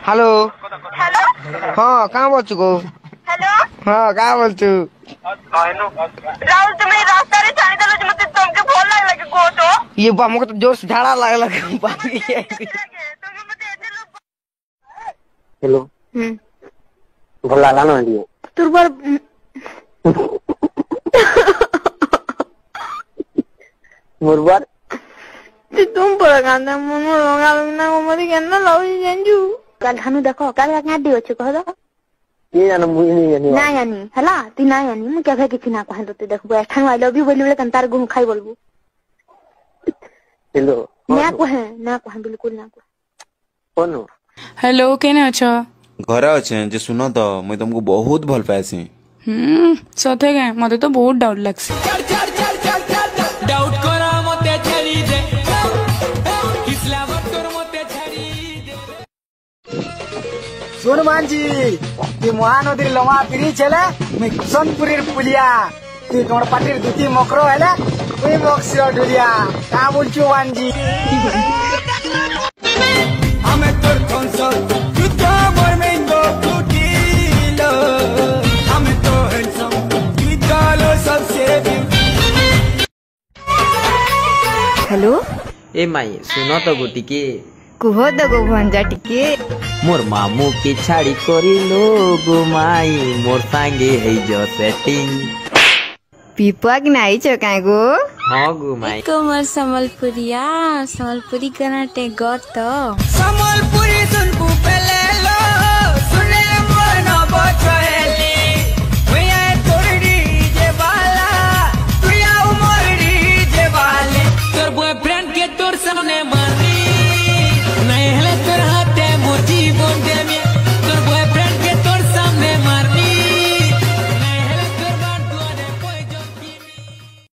hello hello हाँ कहाँ बोलछु गो hello हाँ कहाँ बोलछु राहुल तुम्हें रास्ता रे छानी देलो जे मते तुमके भल लागला के गो तो ये हमको तो जोर से झाड़ा लागला बाकी तुमके मते एते लोग हेलो भला लाना दिए तुरबर मुरबार तुम पर गांदा मन लगा ना मते केना लाउ जेंजू का घानु देखो का गाडी अछि कह दो ये जान मुई नहीं जानी ना यानी हला ती ना यानी मु क्या किछि ना कह दो देखबो एठान आई लव यू बोली बोले कंतार गुम खाई बोलबो हेलो ना कह बिल्कुल ना कह कोन हेलो केने अछ घर अच्छे जे सुनो तो मुझे तुमको बहुत भल पाएसी सथे के मते तो बहुत डाउट लागसी डाउट करा मते छड़ी दे किसला मत कर मते छड़ी दे सुन मांझी ये महानदी लमा पिरी चले मैं सोनपुरी पुलिया तू तोर पार्टी दुती मकरो हैला कोई मक्सियो ढुलिया का बोलछु मांझी हमें तोर कॉन्सर्ट तू तो मोर में गो टूटीलो हमें तो हैंडसम तू डालो सबसे हेलो ए माई सुनो तो गुटी के कुह दगो भंजा टिके मोर मामू के छाड़ी करी लो गो माई मोर सांगे है जो सेटिंग पीपा कि नाई छ काय गो हां गो माई कमर संबलपुरी करनाटे गत संबलपुरी सुन पु पेले लो सुने मोर न बचा